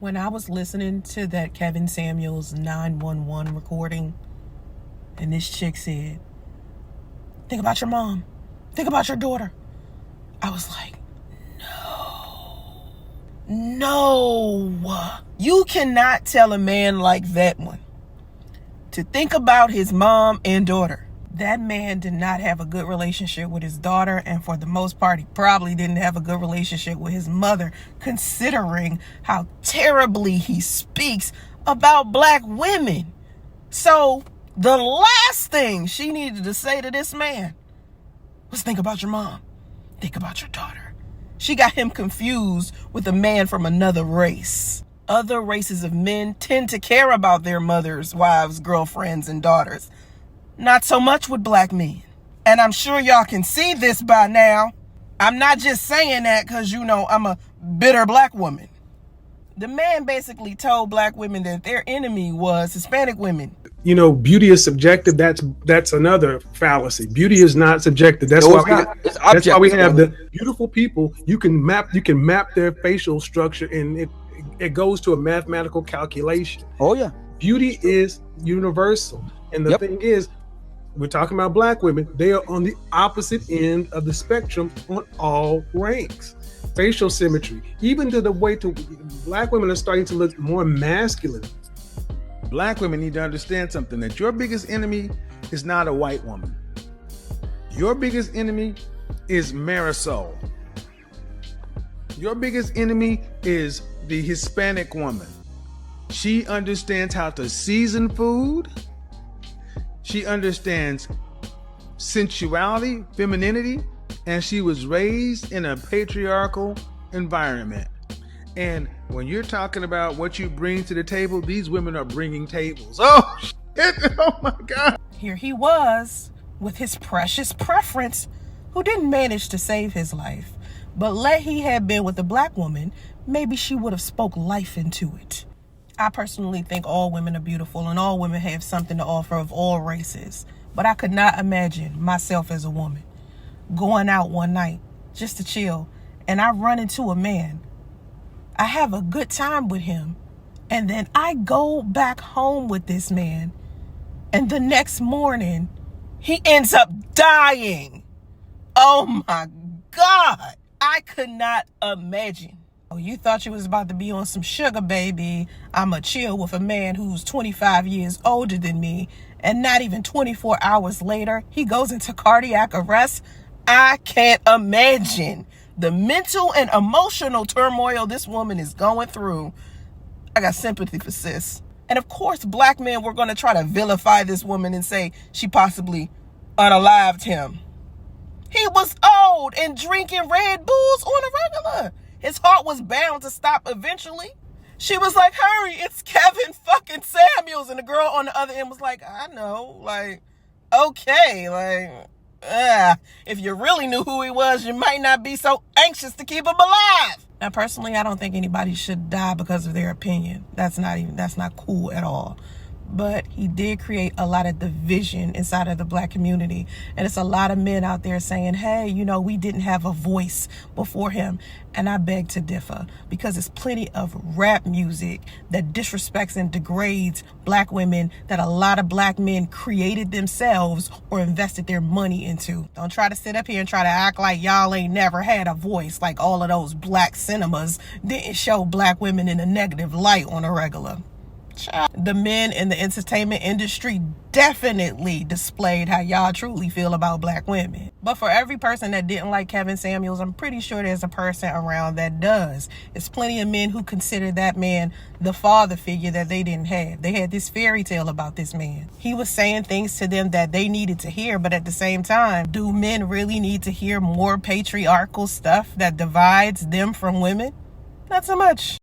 When I was listening to that Kevin Samuels 911 recording, and this chick said, think about your mom, think about your daughter, I was like, no. You cannot tell a man like that one to think about his mom and daughter. That man did not have a good relationship with his daughter, and for the most part, he probably didn't have a good relationship with his mother, considering how terribly he speaks about black women. So the last thing she needed to say to this man was, think about your mom, think about your daughter. She got him confused with a man from another race. Other races of men tend to care about their mothers, wives, girlfriends, and daughters. Not so much with black men. And I'm sure y'all can see this by now. I'm not just saying that because, I'm a bitter black woman. The man basically told black women that their enemy was Hispanic women. Beauty is subjective. That's another fallacy. Beauty is not subjective. That's why we have the beautiful people. You can map their facial structure, and it goes to a mathematical calculation. Oh yeah. Beauty is universal. And the thing is, we're talking about black women. They are on the opposite end of the spectrum on all ranks. Facial symmetry, even to the way to black women are starting to look more masculine. Black women need to understand something, that your biggest enemy is not a white woman. Your biggest enemy is Marisol. Your biggest enemy is the Hispanic woman. She understands how to season food. She understands sensuality, femininity, and she was raised in a patriarchal environment. And when you're talking about what you bring to the table, these women are bringing tables. Oh, shit. Oh my God. Here he was with his precious preference, who didn't manage to save his life. But let he had been with a black woman, maybe she would have spoke life into it. I personally think all women are beautiful and all women have something to offer of all races. But I could not imagine myself as a woman going out one night just to chill, and I run into a man. I have a good time with him, and then I go back home with this man, and the next morning he ends up dying. Oh my God. I could not imagine. Oh, you thought you was about to be on some sugar, baby. I'ma chill with a man who's 25 years older than me, and not even 24 hours later, he goes into cardiac arrest. I can't imagine the mental and emotional turmoil this woman is going through. I got sympathy for sis. And of course, black men were going to try to vilify this woman and say she possibly unalived him. He was old and drinking Red Bulls on a regular. His heart was bound to stop eventually. She was like, hurry, it's Kevin fucking Samuels. And the girl on the other end was like, I know, okay, if you really knew who he was, you might not be so anxious to keep him alive. Now, personally, I don't think anybody should die because of their opinion. That's not cool at all. But he did create a lot of division inside of the black community. And it's a lot of men out there saying, hey, we didn't have a voice before him. And I beg to differ, because there's plenty of rap music that disrespects and degrades black women that a lot of black men created themselves or invested their money into. Don't try to sit up here and try to act like y'all ain't never had a voice, like all of those black cinemas didn't show black women in a negative light on a regular. The men in the entertainment industry definitely displayed how y'all truly feel about black women. But for every person that didn't like Kevin Samuels, I'm pretty sure there's a person around that does. There's plenty of men who consider that man the father figure that they didn't have. They had this fairy tale about this man. He was saying things to them that they needed to hear, but at the same time, do men really need to hear more patriarchal stuff that divides them from women? Not so much.